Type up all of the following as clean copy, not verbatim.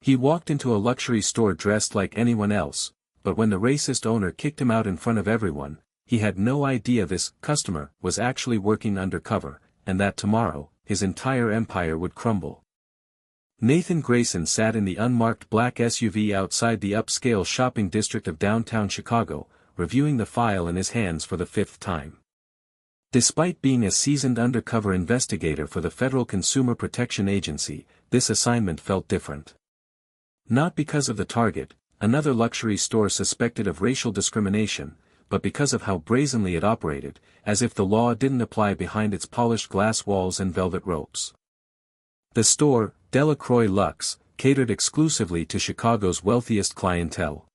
He walked into a luxury store dressed like anyone else, but when the racist owner kicked him out in front of everyone, he had no idea this customer was actually working undercover, and that tomorrow, his entire empire would crumble. Nathan Grayson sat in the unmarked black SUV outside the upscale shopping district of downtown Chicago, reviewing the file in his hands for the 5th time. Despite being a seasoned undercover investigator for the Federal Consumer Protection Agency, this assignment felt different. Not because of the target, another luxury store suspected of racial discrimination, but because of how brazenly it operated, as if the law didn't apply behind its polished glass walls and velvet ropes. The store, Delacroix Luxe, catered exclusively to Chicago's wealthiest clientele.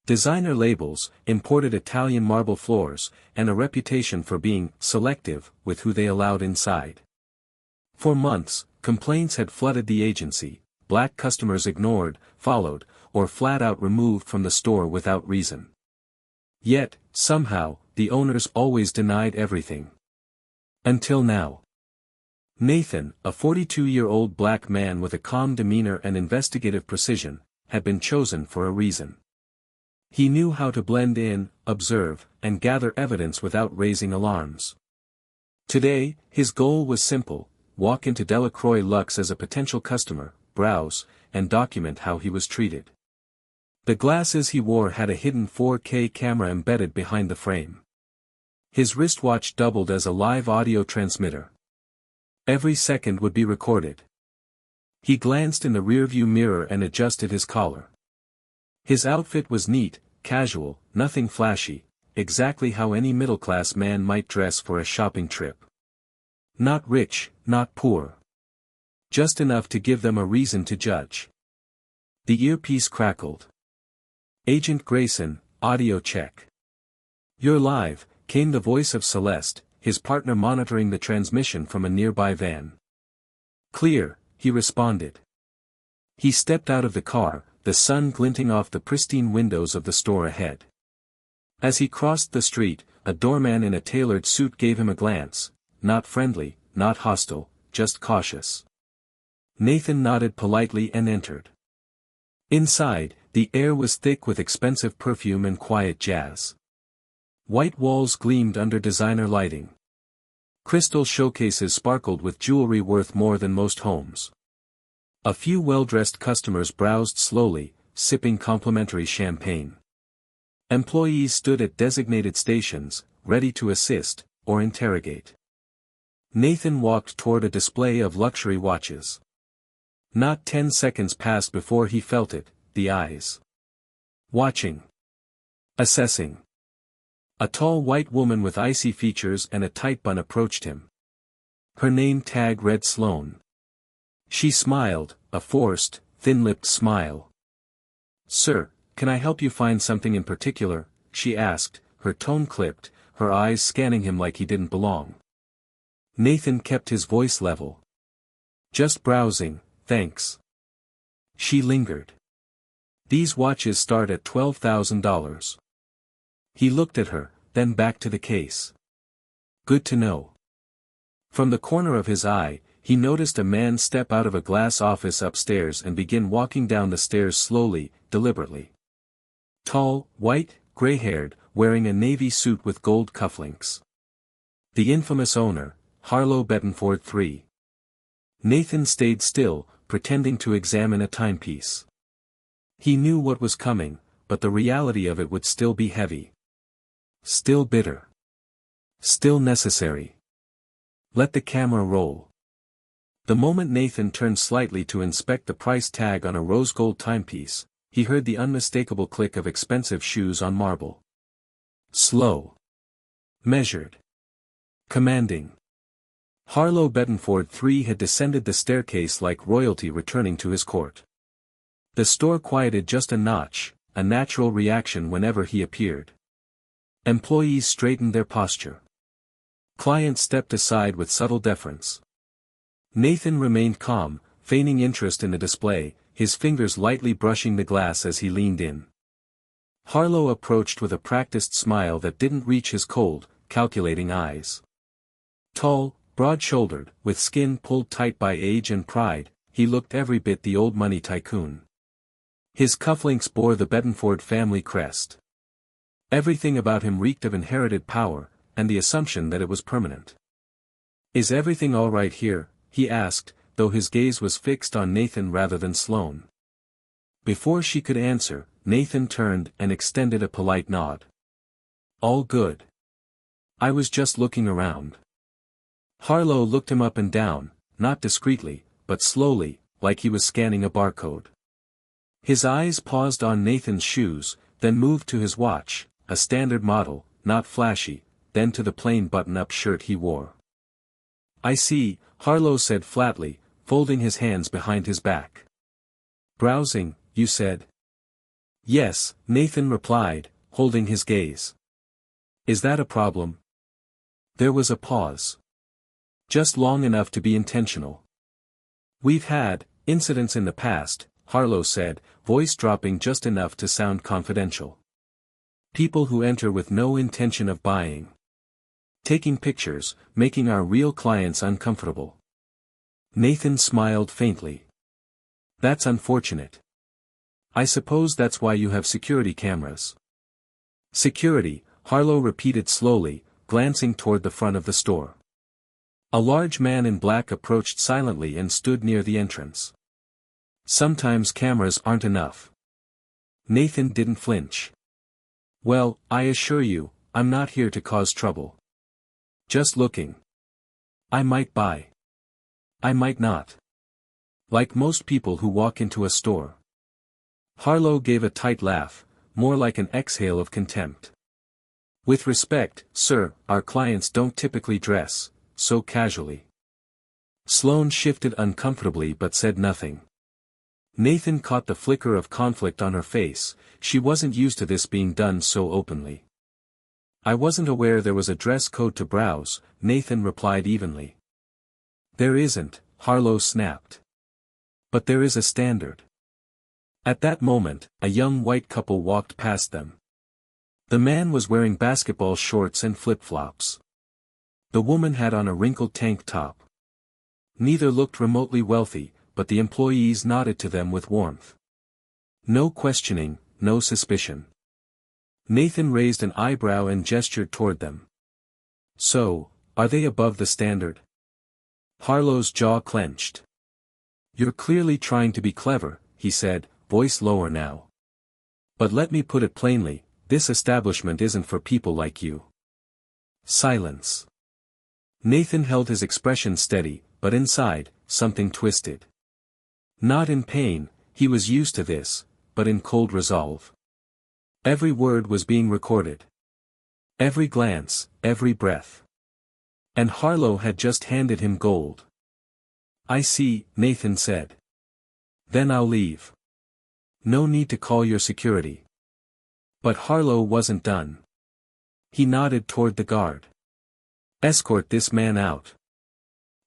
Designer labels, imported Italian marble floors, and a reputation for being selective with who they allowed inside. For months, complaints had flooded the agency, black customers ignored, followed, or flat-out removed from the store without reason. Yet, somehow, the owners always denied everything. Until now. Nathan, a 42-year-old black man with a calm demeanor and investigative precision, had been chosen for a reason. He knew how to blend in, observe, and gather evidence without raising alarms. Today, his goal was simple: walk into Delacroix Luxe as a potential customer, browse, and document how he was treated. The glasses he wore had a hidden 4K camera embedded behind the frame. His wristwatch doubled as a live audio transmitter. Every second would be recorded. He glanced in the rearview mirror and adjusted his collar. His outfit was neat, casual, nothing flashy, exactly how any middle-class man might dress for a shopping trip. Not rich, not poor. Just enough to give them a reason to judge. The earpiece crackled. "Agent Grayson, audio check." "You're live," came the voice of Celeste, his partner monitoring the transmission from a nearby van. "Clear," he responded. He stepped out of the car, the sun glinting off the pristine windows of the store ahead. As he crossed the street, a doorman in a tailored suit gave him a glance, not friendly, not hostile, just cautious. Nathan nodded politely and entered. Inside, the air was thick with expensive perfume and quiet jazz. White walls gleamed under designer lighting. Crystal showcases sparkled with jewelry worth more than most homes. A few well-dressed customers browsed slowly, sipping complimentary champagne. Employees stood at designated stations, ready to assist, or interrogate. Nathan walked toward a display of luxury watches. Not 10 seconds passed before he felt it, the eyes. Watching. Assessing. A tall white woman with icy features and a tight bun approached him. Her name tag read Sloane. She smiled, a forced, thin-lipped smile. "Sir, can I help you find something in particular?" she asked, her tone clipped, her eyes scanning him like he didn't belong. Nathan kept his voice level. "Just browsing, thanks." She lingered. "These watches start at $12,000. He looked at her, then back to the case. "Good to know." From the corner of his eye, he noticed a man step out of a glass office upstairs and begin walking down the stairs slowly, deliberately. Tall, white, gray-haired, wearing a navy suit with gold cufflinks. The infamous owner, Harlow Bettenford III. Nathan stayed still, pretending to examine a timepiece. He knew what was coming, but the reality of it would still be heavy. Still bitter. Still necessary. Let the camera roll. The moment Nathan turned slightly to inspect the price tag on a rose-gold timepiece, he heard the unmistakable click of expensive shoes on marble. Slow. Measured. Commanding. Harlow Bettenford III had descended the staircase like royalty returning to his court. The store quieted just a notch, a natural reaction whenever he appeared. Employees straightened their posture. Clients stepped aside with subtle deference. Nathan remained calm, feigning interest in the display, his fingers lightly brushing the glass as he leaned in. Harlow approached with a practiced smile that didn't reach his cold, calculating eyes. Tall, broad-shouldered, with skin pulled tight by age and pride, he looked every bit the old money tycoon. His cufflinks bore the Bedenford family crest. Everything about him reeked of inherited power, and the assumption that it was permanent. "Is everything all right here?" he asked, though his gaze was fixed on Nathan rather than Sloane. Before she could answer, Nathan turned and extended a polite nod. "All good. I was just looking around." Harlow looked him up and down, not discreetly, but slowly, like he was scanning a barcode. His eyes paused on Nathan's shoes, then moved to his watch, a standard model, not flashy, then to the plain button-up shirt he wore. "I see," Harlow said flatly, folding his hands behind his back. "Browsing, you said?" "Yes," Nathan replied, holding his gaze. "Is that a problem?" There was a pause. "Just long enough to be intentional." "We've had incidents in the past," Harlow said, voice dropping just enough to sound confidential. "People who enter with no intention of buying. Taking pictures, making our real clients uncomfortable." Nathan smiled faintly. "That's unfortunate. I suppose that's why you have security cameras." "Security," Harlow repeated slowly, glancing toward the front of the store. A large man in black approached silently and stood near the entrance. "Sometimes cameras aren't enough." Nathan didn't flinch. "Well, I assure you, I'm not here to cause trouble. Just looking. I might buy. I might not. Like most people who walk into a store." Harlow gave a tight laugh, more like an exhale of contempt. "With respect, sir, our clients don't typically dress so casually." Sloane shifted uncomfortably but said nothing. Nathan caught the flicker of conflict on her face. She wasn't used to this being done so openly. "I wasn't aware there was a dress code to browse," Nathan replied evenly. "There isn't," Harlow snapped. "But there is a standard." At that moment, a young white couple walked past them. The man was wearing basketball shorts and flip-flops. The woman had on a wrinkled tank top. Neither looked remotely wealthy, but the employees nodded to them with warmth. No questioning, no suspicion. Nathan raised an eyebrow and gestured toward them. "So, are they above the standard?" Harlow's jaw clenched. "You're clearly trying to be clever," he said, voice lower now. "But let me put it plainly, this establishment isn't for people like you." Silence. Nathan held his expression steady, but inside, something twisted. Not in pain, he was used to this, but in cold resolve. Every word was being recorded. Every glance, every breath. And Harlow had just handed him gold. "I see," Nathan said. "Then I'll leave. No need to call your security." But Harlow wasn't done. He nodded toward the guard. "Escort this man out."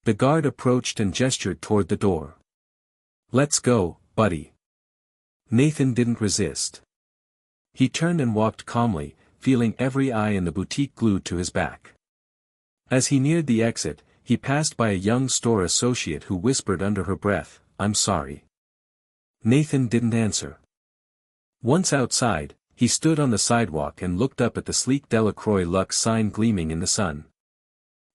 The guard approached and gestured toward the door. "Let's go, buddy." Nathan didn't resist. He turned and walked calmly, feeling every eye in the boutique glued to his back. As he neared the exit, he passed by a young store associate who whispered under her breath, "I'm sorry." Nathan didn't answer. Once outside, he stood on the sidewalk and looked up at the sleek Delacroix Luxe sign gleaming in the sun.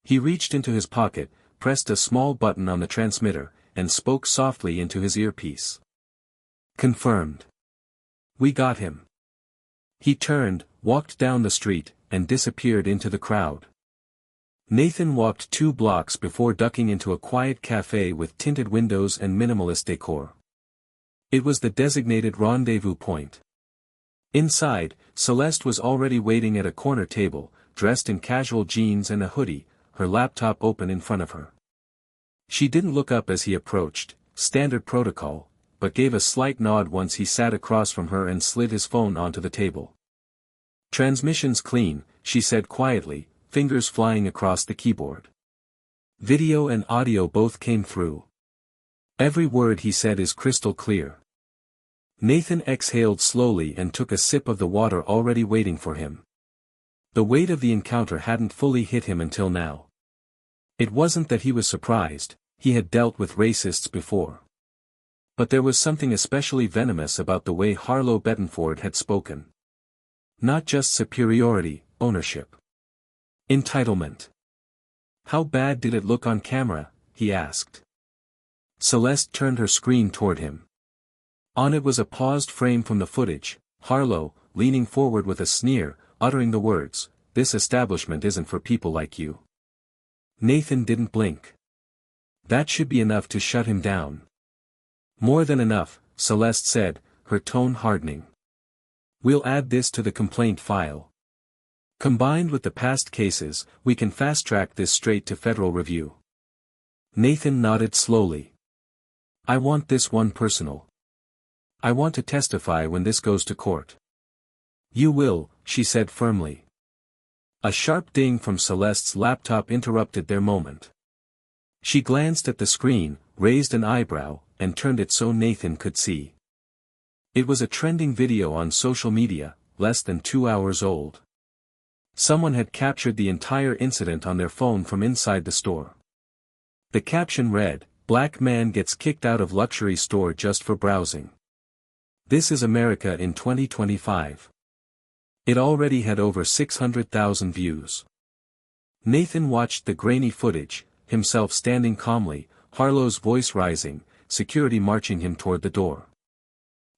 He reached into his pocket, pressed a small button on the transmitter, and spoke softly into his earpiece. "Confirmed. We got him." He turned, walked down the street, and disappeared into the crowd. Nathan walked 2 blocks before ducking into a quiet cafe with tinted windows and minimalist decor. It was the designated rendezvous point. Inside, Celeste was already waiting at a corner table, dressed in casual jeans and a hoodie, her laptop open in front of her. She didn't look up as he approached, standard protocol, but gave a slight nod once he sat across from her and slid his phone onto the table. "Transmission's clean," she said quietly, fingers flying across the keyboard. "Video and audio both came through. Every word he said is crystal clear." Nathan exhaled slowly and took a sip of the water already waiting for him. The weight of the encounter hadn't fully hit him until now. It wasn't that he was surprised, he had dealt with racists before. But there was something especially venomous about the way Harlow Bettenford had spoken. Not just superiority, ownership. Entitlement. How bad did it look on camera? He asked. Celeste turned her screen toward him. On it was a paused frame from the footage, Harlow, leaning forward with a sneer, uttering the words, "This establishment isn't for people like you." Nathan didn't blink. That should be enough to shut him down. More than enough, Celeste said, her tone hardening. We'll add this to the complaint file. Combined with the past cases, we can fast-track this straight to federal review. Nathan nodded slowly. I want this one personal. I want to testify when this goes to court. You will, she said firmly. A sharp ding from Celeste's laptop interrupted their moment. She glanced at the screen, raised an eyebrow, and turned it so Nathan could see. It was a trending video on social media, less than 2 hours old. Someone had captured the entire incident on their phone from inside the store. The caption read, "Black man gets kicked out of luxury store just for browsing. This is America in 2025. It already had over 600,000 views. Nathan watched the grainy footage, himself standing calmly, Harlow's voice rising, security marching him toward the door.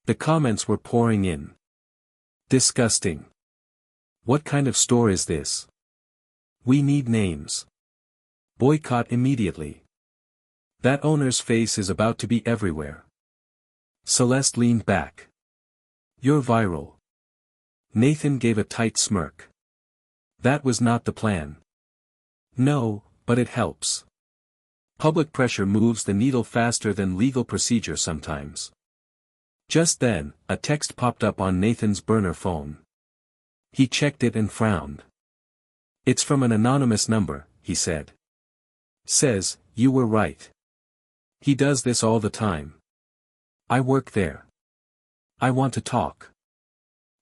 The comments were pouring in. Disgusting. What kind of store is this? We need names. Boycott immediately. That owner's face is about to be everywhere. Celeste leaned back. You're viral. Nathan gave a tight smirk. That was not the plan. No, but it helps. Public pressure moves the needle faster than legal procedure sometimes. Just then, a text popped up on Nathan's burner phone. He checked it and frowned. It's from an anonymous number, he said. Says, you were right. He does this all the time. I work there. I want to talk.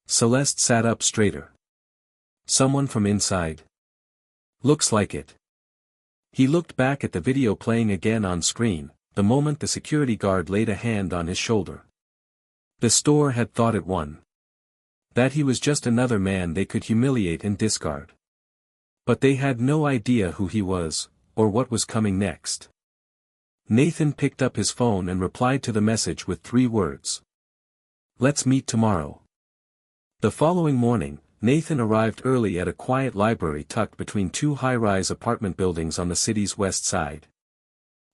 Celeste sat up straighter. Someone from inside? Looks like it. He looked back at the video playing again on screen, the moment the security guard laid a hand on his shoulder. The store had thought it won. That he was just another man they could humiliate and discard. But they had no idea who he was, or what was coming next. Nathan picked up his phone and replied to the message with 3 words. Let's meet tomorrow. The following morning, Nathan arrived early at a quiet library tucked between 2 high-rise apartment buildings on the city's west side.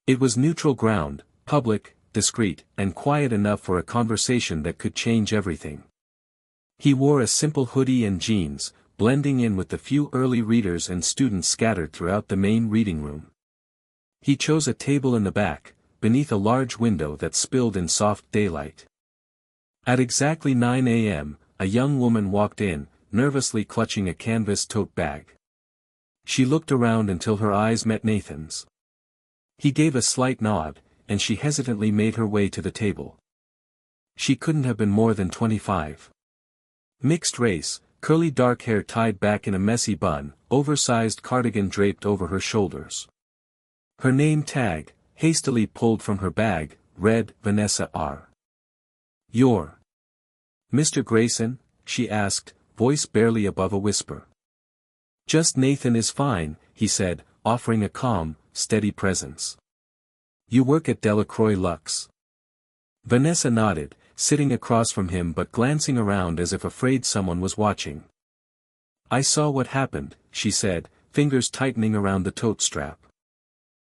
It was neutral ground, public, discreet, and quiet enough for a conversation that could change everything. He wore a simple hoodie and jeans, blending in with the few early readers and students scattered throughout the main reading room. He chose a table in the back, beneath a large window that spilled in soft daylight. At exactly 9 a.m., a young woman walked in, nervously clutching a canvas tote bag. She looked around until her eyes met Nathan's. He gave a slight nod, and she hesitantly made her way to the table. She couldn't have been more than 25. Mixed race, curly dark hair tied back in a messy bun, oversized cardigan draped over her shoulders. Her name tag, hastily pulled from her bag, read Vanessa R. You're Mr. Grayson? She asked, voice barely above a whisper. Just Nathan is fine, he said, offering a calm, steady presence. You work at Delacroix Luxe. Vanessa nodded, sitting across from him but glancing around as if afraid someone was watching. I saw what happened, she said, fingers tightening around the tote strap.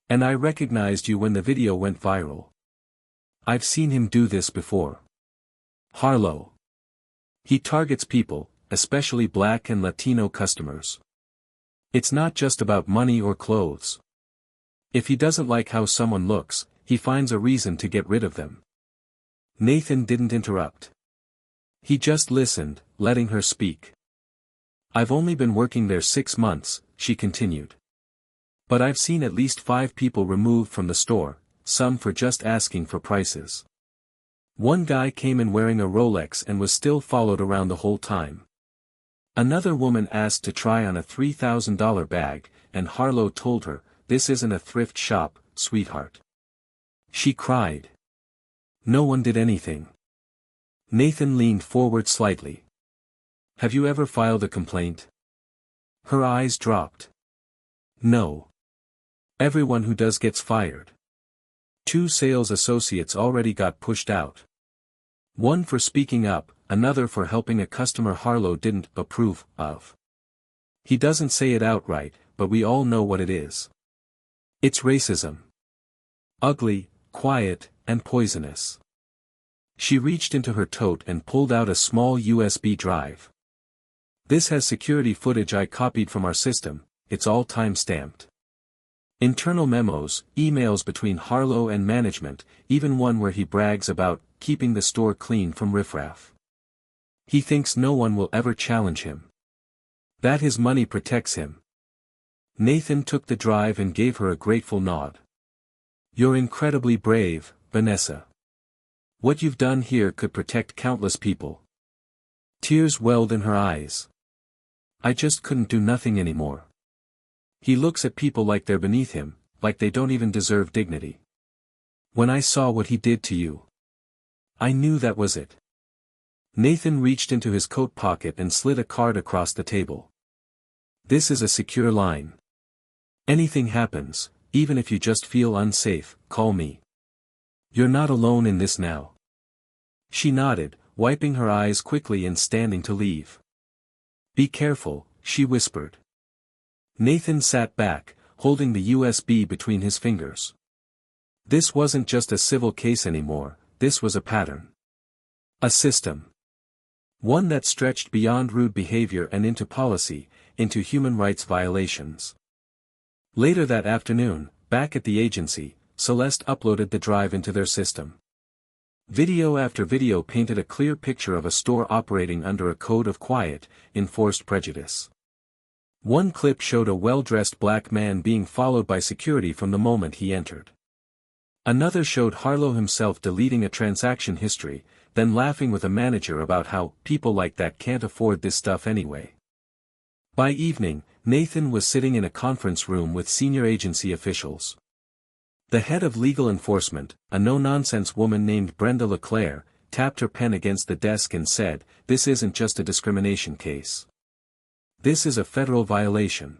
And I recognized you when the video went viral. I've seen him do this before. Harlow. He targets people, especially Black and Latino customers. It's not just about money or clothes. If he doesn't like how someone looks, he finds a reason to get rid of them. Nathan didn't interrupt. He just listened, letting her speak. I've only been working there 6 months, she continued. But I've seen at least 5 people removed from the store, some for just asking for prices. One guy came in wearing a Rolex and was still followed around the whole time. Another woman asked to try on a $3,000 bag, and Harlow told her, this isn't a thrift shop, sweetheart. She cried. No one did anything. Nathan leaned forward slightly. Have you ever filed a complaint? Her eyes dropped. No. Everyone who does gets fired. 2 sales associates already got pushed out. One for speaking up, another for helping a customer Harlow didn't approve of. He doesn't say it outright, but we all know what it is. It's racism. Ugly, quiet, and poisonous. She reached into her tote and pulled out a small USB drive. This has security footage I copied from our system, it's all time-stamped. Internal memos, emails between Harlow and management, even one where he brags about keeping the store clean from riffraff. He thinks no one will ever challenge him. That his money protects him. Nathan took the drive and gave her a grateful nod. You're incredibly brave, Vanessa. What you've done here could protect countless people. Tears welled in her eyes. I just couldn't do nothing anymore. He looks at people like they're beneath him, like they don't even deserve dignity. When I saw what he did to you, I knew that was it. Nathan reached into his coat pocket and slid a card across the table. This is a secure line. Anything happens, even if you just feel unsafe, call me. You're not alone in this now. She nodded, wiping her eyes quickly and standing to leave. Be careful, she whispered. Nathan sat back, holding the USB between his fingers. This wasn't just a civil case anymore, this was a pattern. A system. One that stretched beyond rude behavior and into policy, into human rights violations. Later that afternoon, back at the agency, Celeste uploaded the drive into their system. Video after video painted a clear picture of a store operating under a code of quiet, enforced prejudice. One clip showed a well-dressed black man being followed by security from the moment he entered. Another showed Harlow himself deleting a transaction history, then laughing with a manager about how people like that can't afford this stuff anyway. By evening, Nathan was sitting in a conference room with senior agency officials. The head of legal enforcement, a no-nonsense woman named Brenda LeClaire, tapped her pen against the desk and said, "This isn't just a discrimination case. This is a federal violation.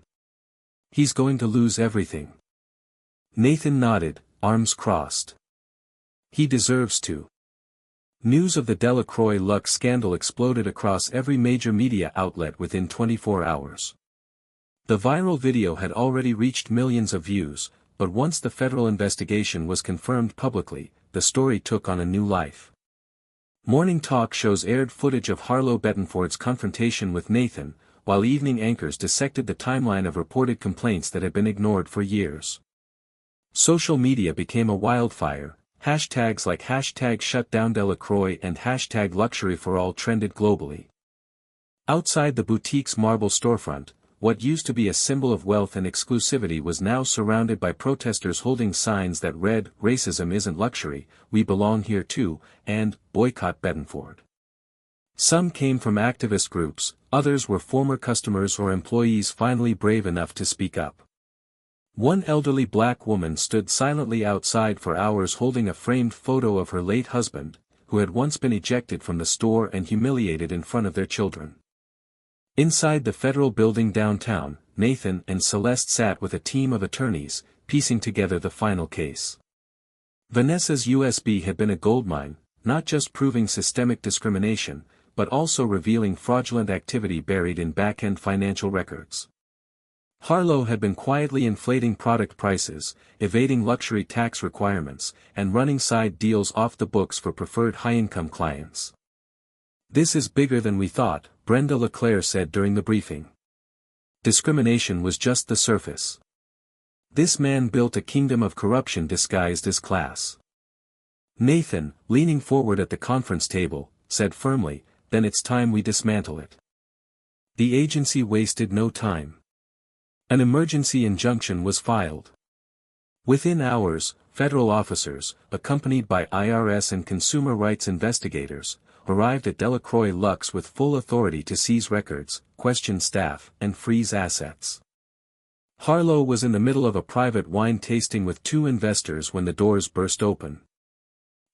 He's going to lose everything." Nathan nodded, arms crossed. He deserves to. News of the Delacroix Lux scandal exploded across every major media outlet within 24 hours. The viral video had already reached millions of views, but once the federal investigation was confirmed publicly, the story took on a new life. Morning talk shows aired footage of Harlow Bettenford's confrontation with Nathan, while evening anchors dissected the timeline of reported complaints that had been ignored for years. Social media became a wildfire, hashtags like #ShutDownDelacroix and #LuxuryForAll trended globally. Outside the boutique's marble storefront, what used to be a symbol of wealth and exclusivity was now surrounded by protesters holding signs that read, "Racism isn't luxury, we belong here too," and "Boycott Bettenford." Some came from activist groups, others were former customers or employees finally brave enough to speak up. One elderly black woman stood silently outside for hours holding a framed photo of her late husband, who had once been ejected from the store and humiliated in front of their children. Inside the federal building downtown, Nathan and Celeste sat with a team of attorneys, piecing together the final case. Vanessa's USB had been a goldmine, not just proving systemic discrimination, but also revealing fraudulent activity buried in back-end financial records. Harlow had been quietly inflating product prices, evading luxury tax requirements, and running side deals off the books for preferred high-income clients. "This is bigger than we thought," Brenda LeClaire said during the briefing. Discrimination was just the surface. This man built a kingdom of corruption disguised as class. Nathan, leaning forward at the conference table, said firmly, "Then it's time we dismantle it." The agency wasted no time. An emergency injunction was filed. Within hours, federal officers, accompanied by IRS and consumer rights investigators, arrived at Delacroix Lux with full authority to seize records, question staff, and freeze assets. Harlow was in the middle of a private wine tasting with 2 investors when the doors burst open.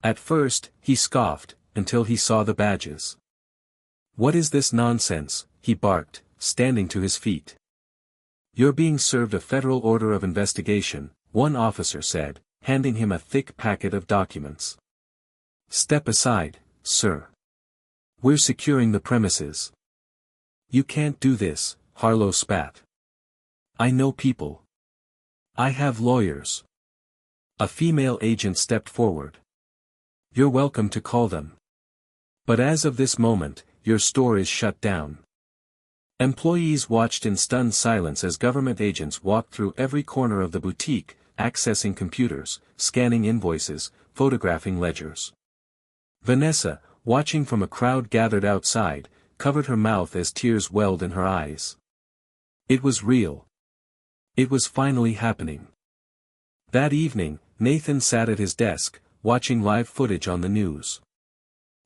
At first, he scoffed, until he saw the badges. "What is this nonsense?" he barked, standing to his feet. "You're being served a federal order of investigation," one officer said, handing him a thick packet of documents. "Step aside, sir. We're securing the premises." "You can't do this," Harlow spat. "I know people. I have lawyers." A female agent stepped forward. "You're welcome to call them. But as of this moment, your store is shut down." Employees watched in stunned silence as government agents walked through every corner of the boutique, accessing computers, scanning invoices, photographing ledgers. Vanessa, watching from a crowd gathered outside, covered her mouth as tears welled in her eyes. It was real. It was finally happening. That evening, Nathan sat at his desk, watching live footage on the news.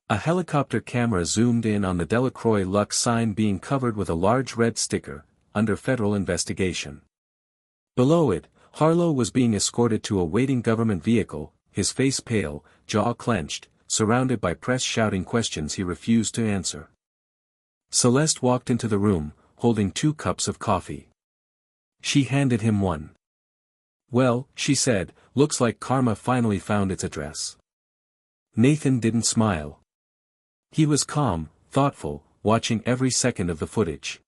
A helicopter camera zoomed in on the Delacroix Lux sign being covered with a large red sticker, "Under Federal Investigation." Below it, Harlow was being escorted to a waiting government vehicle, his face pale, jaw clenched, surrounded by press shouting questions he refused to answer. Celeste walked into the room, holding 2 cups of coffee. She handed him one. "Well," she said, "looks like karma finally found its address." Nathan didn't smile. He was calm, thoughtful, watching every second of the footage.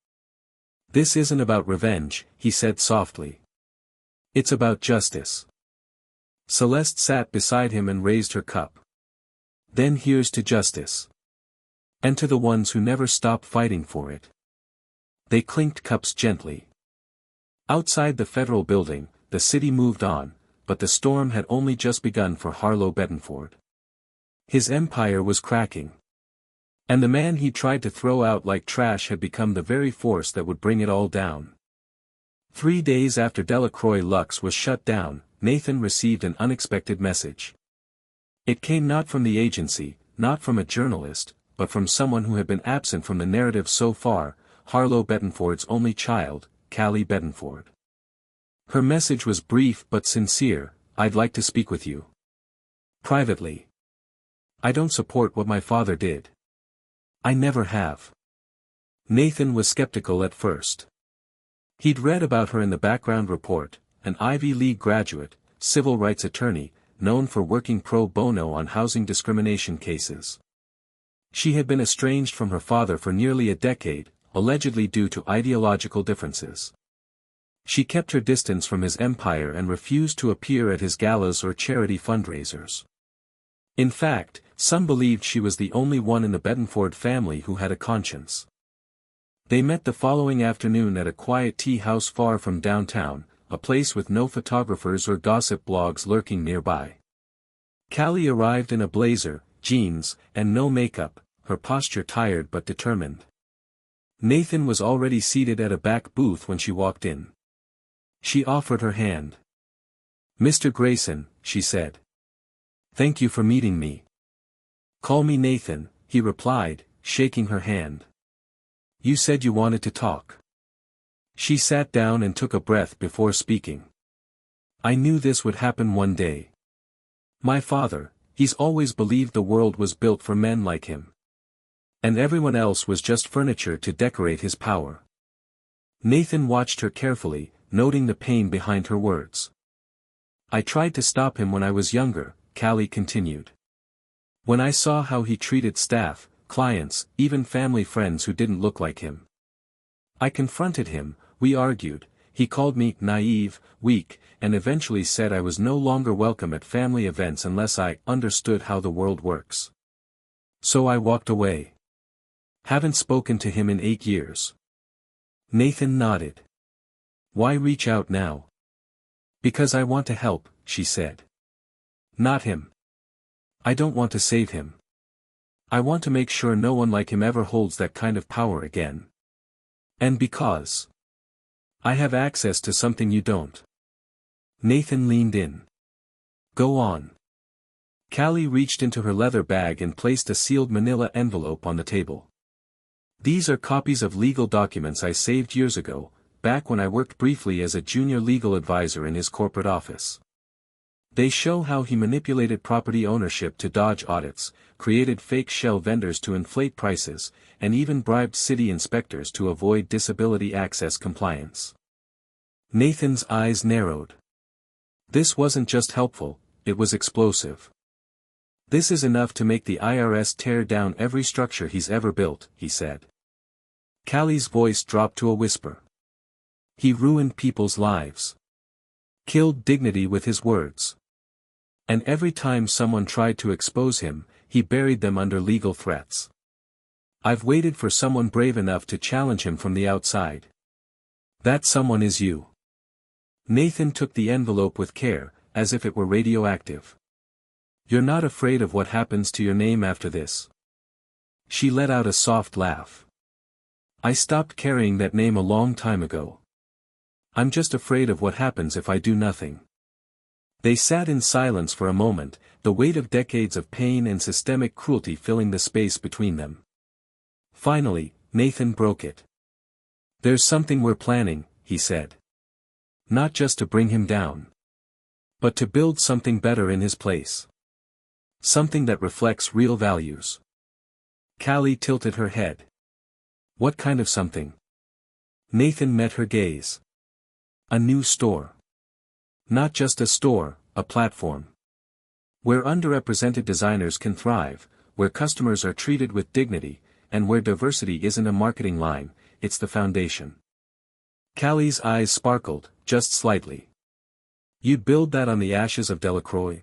"This isn't about revenge," he said softly. "It's about justice." Celeste sat beside him and raised her cup. "Then here's to justice. And to the ones who never stop fighting for it." They clinked cups gently. Outside the federal building, the city moved on, but the storm had only just begun for Harlow Bedenford. His empire was cracking. And the man he tried to throw out like trash had become the very force that would bring it all down. 3 days after Delacroix Lux was shut down, Nathan received an unexpected message. It came not from the agency, not from a journalist, but from someone who had been absent from the narrative so far, Harlow Bedenford's only child, Callie Bedenford. Her message was brief but sincere: "I'd like to speak with you. Privately. I don't support what my father did. I never have." Nathan was skeptical at first. He'd read about her in the background report, an Ivy League graduate, civil rights attorney, known for working pro bono on housing discrimination cases. She had been estranged from her father for nearly a decade, allegedly due to ideological differences. She kept her distance from his empire and refused to appear at his galas or charity fundraisers. In fact, some believed she was the only one in the Bedenford family who had a conscience. They met the following afternoon at a quiet tea house far from downtown, a place with no photographers or gossip blogs lurking nearby. Callie arrived in a blazer, jeans, and no makeup, her posture tired but determined. Nathan was already seated at a back booth when she walked in. She offered her hand. "Mr. Grayson," she said. "Thank you for meeting me." "Call me Nathan," he replied, shaking her hand. "You said you wanted to talk." She sat down and took a breath before speaking. "I knew this would happen one day. My father, he's always believed the world was built for men like him. And everyone else was just furniture to decorate his power." Nathan watched her carefully, noting the pain behind her words. "I tried to stop him when I was younger," Callie continued. "When I saw how he treated staff, clients, even family friends who didn't look like him. I confronted him, we argued, he called me naive, weak, and eventually said I was no longer welcome at family events unless I understood how the world works. So I walked away. Haven't spoken to him in 8 years." Nathan nodded. "Why reach out now?" "Because I want to help," she said. "Not him. I don't want to save him. I want to make sure no one like him ever holds that kind of power again. And because I have access to something you don't." Nathan leaned in. "Go on." Callie reached into her leather bag and placed a sealed manila envelope on the table. "These are copies of legal documents I saved years ago, back when I worked briefly as a junior legal advisor in his corporate office. They show how he manipulated property ownership to dodge audits, created fake shell vendors to inflate prices, and even bribed city inspectors to avoid disability access compliance. Nathan's eyes narrowed. This wasn't just helpful, it was explosive. This is enough to make the IRS tear down every structure he's ever built, he said. Callie's voice dropped to a whisper. He ruined people's lives. Killed dignity with his words. And every time someone tried to expose him, he buried them under legal threats. I've waited for someone brave enough to challenge him from the outside. That someone is you. Nathan took the envelope with care, as if it were radioactive. You're not afraid of what happens to your name after this? She let out a soft laugh. I stopped carrying that name a long time ago. I'm just afraid of what happens if I do nothing. They sat in silence for a moment, the weight of decades of pain and systemic cruelty filling the space between them. Finally, Nathan broke it. There's something we're planning, he said. Not just to bring him down, but to build something better in his place. Something that reflects real values. Callie tilted her head. What kind of something? Nathan met her gaze. A new store. Not just a store, a platform. Where underrepresented designers can thrive, where customers are treated with dignity, and where diversity isn't a marketing line, it's the foundation. Callie's eyes sparkled, just slightly. You'd build that on the ashes of Delacroix?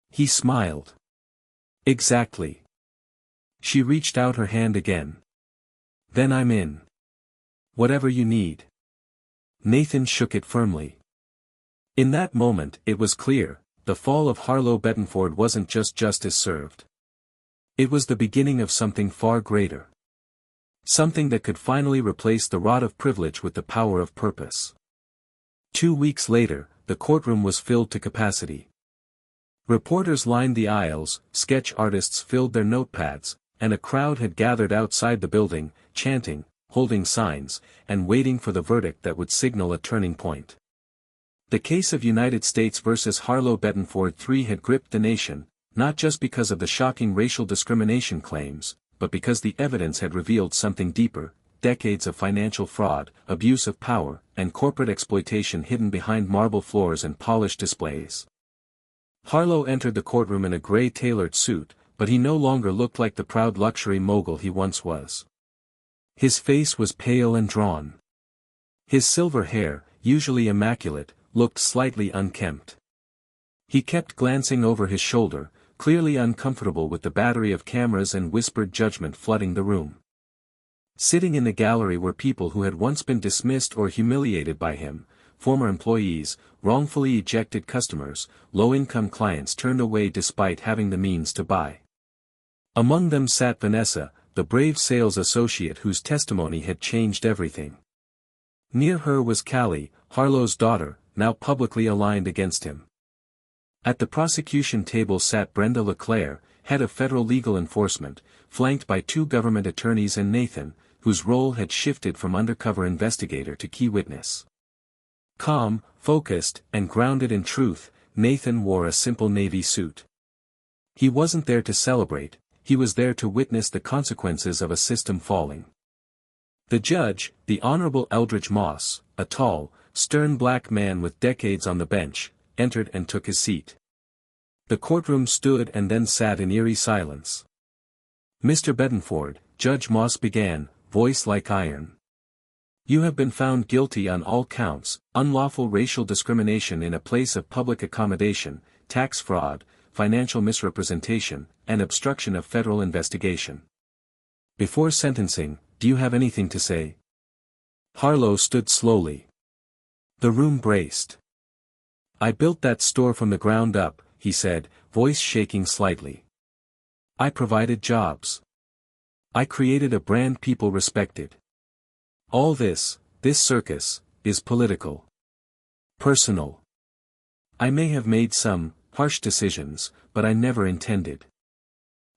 He smiled. Exactly. She reached out her hand again. Then I'm in. Whatever you need. Nathan shook it firmly. In that moment, it was clear, the fall of Harlow Bettenford wasn't just justice served. It was the beginning of something far greater. Something that could finally replace the rod of privilege with the power of purpose. 2 weeks later, the courtroom was filled to capacity. Reporters lined the aisles, sketch artists filled their notepads, and a crowd had gathered outside the building, chanting, holding signs, and waiting for the verdict that would signal a turning point. The case of United States versus Harlow Bettenford III had gripped the nation, not just because of the shocking racial discrimination claims, but because the evidence had revealed something deeper, decades of financial fraud, abuse of power, and corporate exploitation hidden behind marble floors and polished displays. Harlow entered the courtroom in a gray tailored suit, but he no longer looked like the proud luxury mogul he once was. His face was pale and drawn. His silver hair, usually immaculate, looked slightly unkempt. He kept glancing over his shoulder, clearly uncomfortable with the battery of cameras and whispered judgment flooding the room. Sitting in the gallery were people who had once been dismissed or humiliated by him, former employees, wrongfully ejected customers, low-income clients turned away despite having the means to buy. Among them sat Vanessa, the brave sales associate whose testimony had changed everything. Near her was Callie, Harlow's daughter, now publicly aligned against him. At the prosecution table sat Brenda LeClaire, head of federal legal enforcement, flanked by 2 government attorneys and Nathan, whose role had shifted from undercover investigator to key witness. Calm, focused, and grounded in truth, Nathan wore a simple navy suit. He wasn't there to celebrate, he was there to witness the consequences of a system falling. The judge, the Honorable Eldridge Moss, a tall, stern black man with decades on the bench, entered and took his seat. The courtroom stood and then sat in eerie silence. Mr. Bettenford, Judge Moss began, voice like iron. You have been found guilty on all counts: unlawful racial discrimination in a place of public accommodation, tax fraud, financial misrepresentation, and obstruction of federal investigation. Before sentencing, do you have anything to say? Harlow stood slowly. The room braced. I built that store from the ground up, he said, voice shaking slightly. I provided jobs. I created a brand people respected. All this circus, is political. Personal. I may have made some harsh decisions, but I never intended.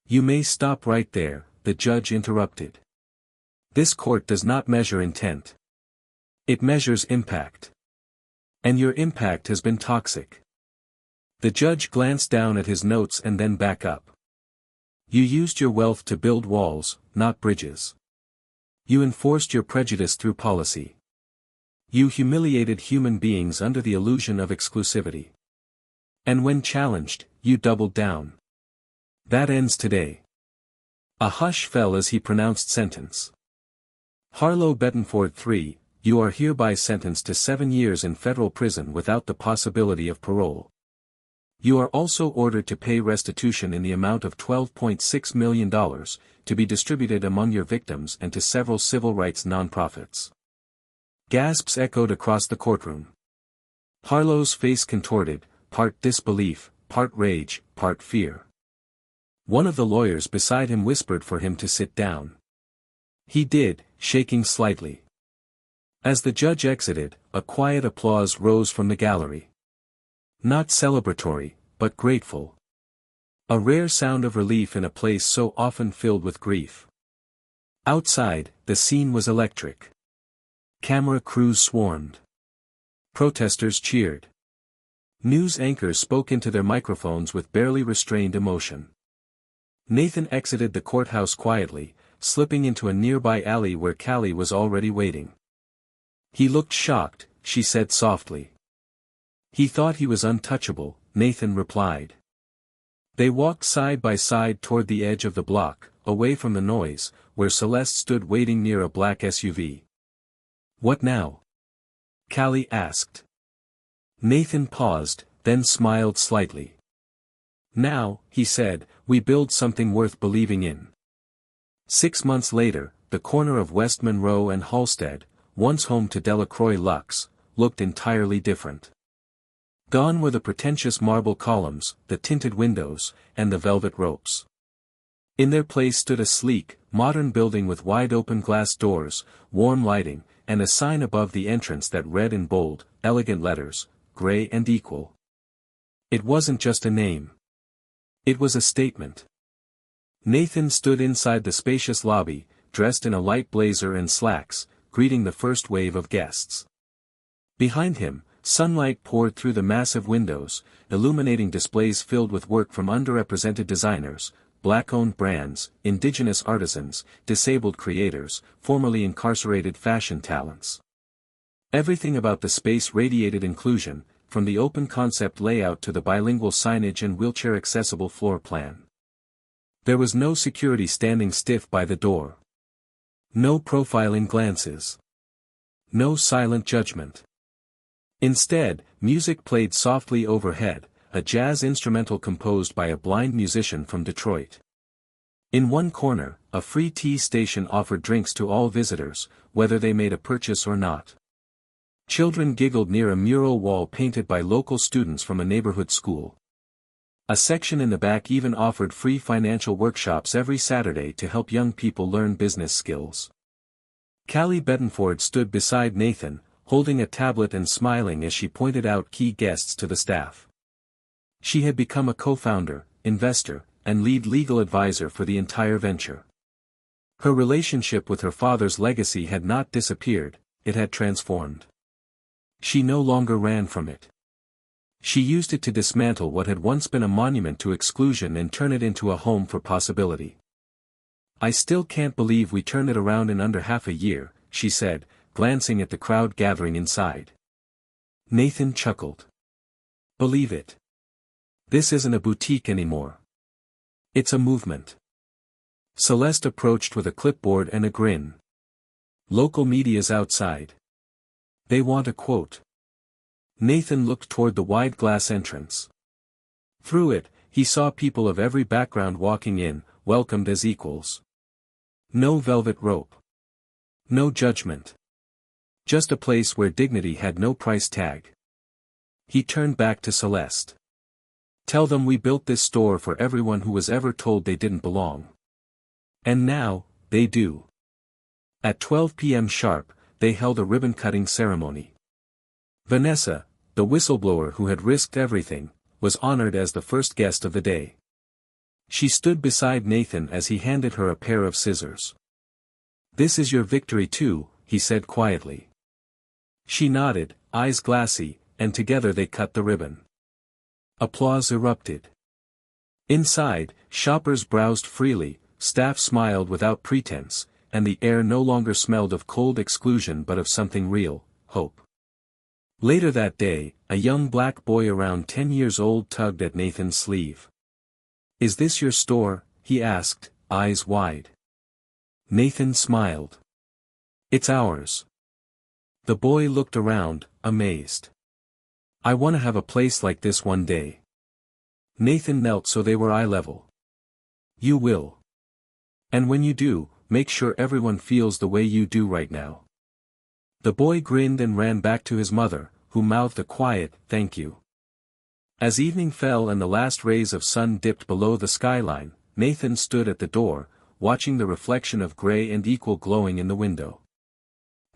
You may stop right there, the judge interrupted. This court does not measure intent. It measures impact. And your impact has been toxic. The judge glanced down at his notes and then back up. You used your wealth to build walls, not bridges. You enforced your prejudice through policy. You humiliated human beings under the illusion of exclusivity. And when challenged, you doubled down. That ends today. A hush fell as he pronounced sentence. Harlow Bettenford III, you are hereby sentenced to 7 years in federal prison without the possibility of parole. You are also ordered to pay restitution in the amount of $12.6 million, to be distributed among your victims and to several civil rights nonprofits. Gasps echoed across the courtroom. Harlow's face contorted, part disbelief, part rage, part fear. One of the lawyers beside him whispered for him to sit down. He did, shaking slightly. As the judge exited, a quiet applause rose from the gallery. Not celebratory, but grateful. A rare sound of relief in a place so often filled with grief. Outside, the scene was electric. Camera crews swarmed. Protesters cheered. News anchors spoke into their microphones with barely restrained emotion. Nathan exited the courthouse quietly, slipping into a nearby alley where Callie was already waiting. He looked shocked, she said softly. He thought he was untouchable, Nathan replied. They walked side by side toward the edge of the block, away from the noise, where Celeste stood waiting near a black SUV. What now? Callie asked. Nathan paused, then smiled slightly. Now, he said, we build something worth believing in. 6 months later, the corner of West Monroe and Halsted, once home to Delacroix Luxe, looked entirely different. Gone were the pretentious marble columns, the tinted windows, and the velvet ropes. In their place stood a sleek, modern building with wide-open glass doors, warm lighting, and a sign above the entrance that read in bold, elegant letters, Gray and Equal. It wasn't just a name. It was a statement. Nathan stood inside the spacious lobby, dressed in a light blazer and slacks, greeting the first wave of guests. Behind him, sunlight poured through the massive windows, illuminating displays filled with work from underrepresented designers, black-owned brands, indigenous artisans, disabled creators, formerly incarcerated fashion talents. Everything about the space radiated inclusion, from the open concept layout to the bilingual signage and wheelchair-accessible floor plan. There was no security standing stiff by the door. No profiling glances. No silent judgment. Instead, music played softly overhead, a jazz instrumental composed by a blind musician from Detroit. In one corner, a free tea station offered drinks to all visitors, whether they made a purchase or not. Children giggled near a mural wall painted by local students from a neighborhood school. A section in the back even offered free financial workshops every Saturday to help young people learn business skills. Callie Bettenford stood beside Nathan, holding a tablet and smiling as she pointed out key guests to the staff. She had become a co-founder, investor, and lead legal advisor for the entire venture. Her relationship with her father's legacy had not disappeared, it had transformed. She no longer ran from it. She used it to dismantle what had once been a monument to exclusion and turn it into a home for possibility. I still can't believe we turned it around in under half a year, she said, glancing at the crowd gathering inside. Nathan chuckled. Believe it. This isn't a boutique anymore. It's a movement. Celeste approached with a clipboard and a grin. Local media's outside. They want a quote. Nathan looked toward the wide glass entrance. Through it, he saw people of every background walking in, welcomed as equals. No velvet rope. No judgment. Just a place where dignity had no price tag. He turned back to Celeste. Tell them we built this store for everyone who was ever told they didn't belong. And now, they do. At 12 p.m. sharp, they held a ribbon-cutting ceremony. Vanessa, the whistleblower who had risked everything, was honored as the first guest of the day. She stood beside Nathan as he handed her a pair of scissors. This is your victory too, he said quietly. She nodded, eyes glassy, and together they cut the ribbon. Applause erupted. Inside, shoppers browsed freely, staff smiled without pretense, and the air no longer smelled of cold exclusion but of something real, hope. Later that day, a young black boy around 10 years old tugged at Nathan's sleeve. "Is this your store?" he asked, eyes wide. Nathan smiled. "It's ours." The boy looked around, amazed. "I want to have a place like this one day." Nathan knelt so they were eye level. "You will. And when you do, make sure everyone feels the way you do right now." The boy grinned and ran back to his mother, who mouthed a quiet, "Thank you." As evening fell and the last rays of sun dipped below the skyline, Nathan stood at the door, watching the reflection of Gray and Equal glowing in the window.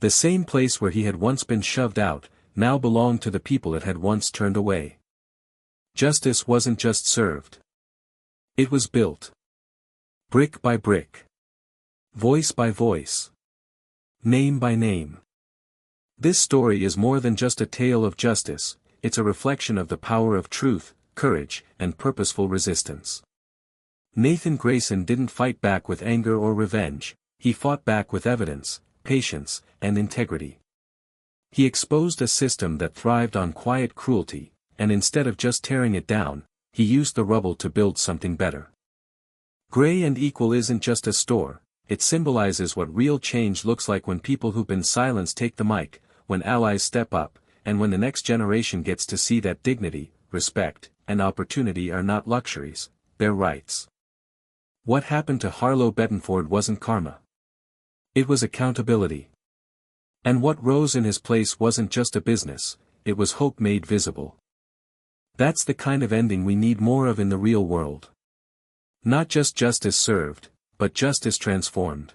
The same place where he had once been shoved out, now belonged to the people it had once turned away. Justice wasn't just served. It was built. Brick by brick. Voice by voice. Name by name. This story is more than just a tale of justice, it's a reflection of the power of truth, courage, and purposeful resistance. Nathan Grayson didn't fight back with anger or revenge, he fought back with evidence, patience, and integrity. He exposed a system that thrived on quiet cruelty, and instead of just tearing it down, he used the rubble to build something better. Gray and Equal isn't just a store, it symbolizes what real change looks like when people who've been silenced take the mic, when allies step up, and when the next generation gets to see that dignity, respect, and opportunity are not luxuries, they're rights. What happened to Harlow Bettenford wasn't karma. It was accountability. And what rose in his place wasn't just a business, it was hope made visible. That's the kind of ending we need more of in the real world. Not just justice served, but justice transformed.